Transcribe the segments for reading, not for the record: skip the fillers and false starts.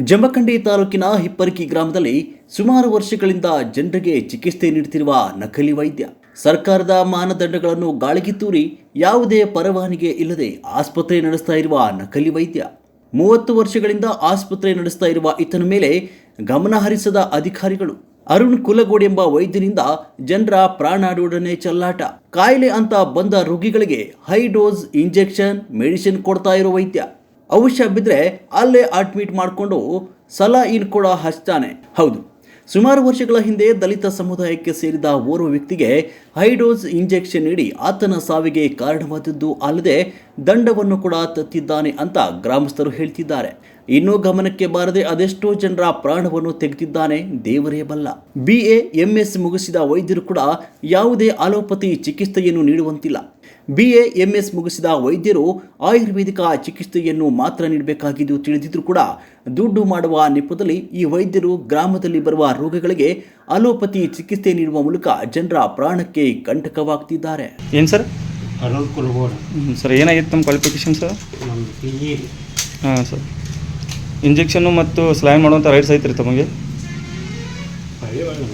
ಜಮಖಂಡಿ ತಾಲೂಕಿನ ಹಿಪ್ಪರಗಿ ಗ್ರಾಮದಲ್ಲಿ ಸುಮಾರು ವರ್ಷಗಳಿಂದ ಜನರಿಗೆ ಚಿಕಿತ್ಸೆ ನೀಡುತ್ತಿರುವ ನಕಲಿ ವೈದ್ಯ ಸರ್ಕಾರದ ಮಾನದಂಡಗಳನ್ನು ಗಾಳಿಗೆ ತೂರಿ ಯಾವುದೇ ಪರವಾನಗಿ ಇಲ್ಲದೆ ಆಸ್ಪತ್ರೆ ನಡೆಸ್ತಾ ಇರುವ ನಕಲಿ ವೈದ್ಯ 30 ವರ್ಷಗಳಿಂದ ಆಸ್ಪತ್ರೆ ನಡೆಸ್ತಾ ಇರುವ ಈತನ ಮೇಲೆ ಗಮನ ಹರಿಸದ ಅಧಿಕಾರಿಗಳು. ಅರುಣ್ ಕುಲಗೋಡ್ ಎಂಬ ವೈದ್ಯನಿಂದ ಜನರ ಪ್ರಾಣಾಡುವೊಡನೆ ಚೆಲ್ಲಾಟ. ಕಾಯಿಲೆ ಅಂತ ಬಂದ ರೋಗಿಗಳಿಗೆ ಹೈ ಡೋಸ್ ಇಂಜೆಕ್ಷನ್ ಮೆಡಿಸಿನ್ ಕೊಡ್ತಾ ಇರೋ ವೈದ್ಯ ಅವಶ್ಯ ಬಿದ್ದರೆ ಅಲ್ಲೇ ಅಡ್ಮಿಟ್ ಮಾಡಿಕೊಂಡು ಸಲಾಯಿನ್ ಕೂಡ ಹಚ್ತಾನೆ. ಹೌದು, ಸುಮಾರು ವರ್ಷಗಳ ಹಿಂದೆ ದಲಿತ ಸಮುದಾಯಕ್ಕೆ ಸೇರಿದ ಓರ್ವ ವ್ಯಕ್ತಿಗೆ ಹೈಡೋಸ್ ಇಂಜೆಕ್ಷನ್ ನೀಡಿ ಆತನ ಸಾವಿಗೆ ಕಾರಣವಾದದ್ದು ಅಲ್ಲದೆ ದಂಡವನ್ನು ಕೂಡ ತತ್ತಿದ್ದಾನೆ ಅಂತ ಗ್ರಾಮಸ್ಥರು ಹೇಳ್ತಿದ್ದಾರೆ. ಇನ್ನೂ ಗಮನಕ್ಕೆ ಬಾರದೆ ಅದೆಷ್ಟೋ ಜನರ ಪ್ರಾಣವನ್ನು ತೆಗೆದಿದ್ದಾನೆ ದೇವರೇ ಬಲ್ಲ. BA MS ಮುಗಿಸಿದ ವೈದ್ಯರು ಕೂಡ ಯಾವುದೇ ಅಲೋಪತಿ ಚಿಕಿತ್ಸೆಯನ್ನು ನೀಡುವಂತಿಲ್ಲ. BA MS ಮುಗಿಸಿದ ವೈದ್ಯರು ಆಯುರ್ವೇದಿಕ ಚಿಕಿತ್ಸೆಯನ್ನು ಮಾತ್ರ ನೀಡಬೇಕಾಗಿದ್ದು ತಿಳಿದಿದ್ರೂ ಕೂಡ ದುಡ್ಡು ಮಾಡುವ ನೆಪದಲ್ಲಿ ಈ ವೈದ್ಯರು ಗ್ರಾಮದಲ್ಲಿ ಬರುವ ರೋಗಗಳಿಗೆ ಅಲೋಪತಿ ಚಿಕಿತ್ಸೆ ನೀಡುವ ಮೂಲಕ ಜನರ ಪ್ರಾಣಕ್ಕೆ ಕಂಟಕವಾಗ್ತಿದ್ದಾರೆ. ಏನು ಸರ್? ಅರುಣ್ ಕುಲಗೋಡ್ ಸರ್, ಏನಾಗಿತ್ತು ನಮ್ಮ ಕ್ವಾಲಿಫಿಕೇಶನ್ ಸರ್? ನಮ್ಮ PG ಹಾಂ ಸರ್. ಇಂಜೆಕ್ಷನ್ನು ಮತ್ತು ಸ್ಲೈನ್ ಮಾಡುವಂಥ ರೈಟ್ಸ್ ಐತ್ರಿ ತಮಗೆ? ಹಳ್ಳಿ ಒಳಗೆ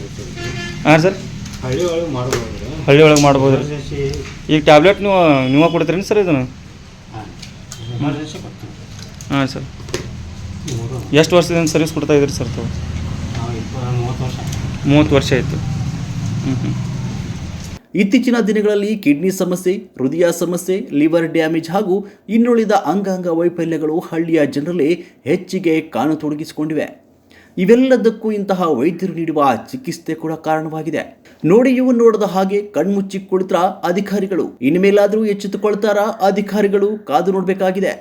ಹಾಂ ಸರ್, ಹಳ್ಳಿ ಒಳಗೆ ಮಾಡ್ಬೋದು. ಹಳ್ಳಿ ಒಳಗೆ ಮಾಡ್ಬೋದು. ಈಗ ಟ್ಯಾಬ್ಲೆಟ್ ನೀವು ಕೊಡ್ತೀರೇನು ಸರ್ ಇದನ್ನು? ಎಮರ್ಜೆನ್ಸಿ ಕೊಡ್ತೀವಿ. ಹಾಂ ಸರ್. ಎಷ್ಟು ವರ್ಷದಿಂದ ಸರ್ವಿಸ್ ಕೊಡ್ತಾ ಇದ್ದೀರಿ ಸರ್ ತಾವು? 30 ವರ್ಷ. 30 ವರ್ಷ ಆಯಿತು. ಇತ್ತೀಚಿನ ದಿನಗಳಲ್ಲಿ ಕಿಡ್ನಿ ಸಮಸ್ಯೆ, ಹೃದಯ ಸಮಸ್ಯೆ, ಲಿವರ್ ಡ್ಯಾಮೇಜ್ ಹಾಗೂ ಇನ್ನುಳಿದ ಅಂಗಾಂಗ ವೈಫಲ್ಯಗಳು ಹಳ್ಳಿಯ ಜನರಲ್ಲಿ ಹೆಚ್ಚಿಗೆ ಕಾಣತೊಡಗಿಸಿಕೊಂಡಿವೆ. ಇವೆಲ್ಲದಕ್ಕೂ ಇಂತಹ ವೈದ್ಯರು ನೀಡುವ ಚಿಕಿತ್ಸೆ ಕೂಡ ಕಾರಣವಾಗಿದೆ. ನೋಡಿಯೂ ನೋಡದ ಹಾಗೆ ಕಣ್ಮುಚ್ಚಿ ಕುಳಿತರ ಅಧಿಕಾರಿಗಳು. ಇನ್ಮೇಲಾದರೂ ಎಚ್ಚೆತ್ತುಕೊಳ್ತಾರ ಅಧಿಕಾರಿಗಳು? ಕಾದು ನೋಡಬೇಕಾಗಿದೆ.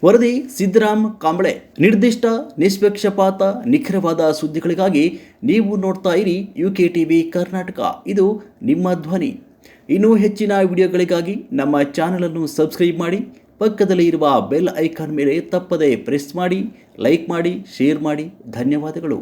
ವರದಿ ಸಿದ್ದರಾಮ್ ಕಾಂಬಳೆ. ನಿರ್ದಿಷ್ಟ, ನಿಷ್ಪಕ್ಷಪಾತ, ನಿಖರವಾದ ಸುದ್ದಿಗಳಿಗಾಗಿ ನೀವು ನೋಡ್ತಾ ಇರಿ UK TV ಕರ್ನಾಟಕ. ಇದು ನಿಮ್ಮ ಧ್ವನಿ. ಇನ್ನೂ ಹೆಚ್ಚಿನ ವಿಡಿಯೋಗಳಿಗಾಗಿ ನಮ್ಮ ಚಾನಲನ್ನು ಸಬ್ಸ್ಕ್ರೈಬ್ ಮಾಡಿ, ಪಕ್ಕದಲ್ಲಿ ಇರುವ ಬೆಲ್ ಐಕಾನ್ ಮೇಲೆ ತಪ್ಪದೆ ಪ್ರೆಸ್ ಮಾಡಿ, ಲೈಕ್ ಮಾಡಿ, ಶೇರ್ ಮಾಡಿ. ಧನ್ಯವಾದಗಳು.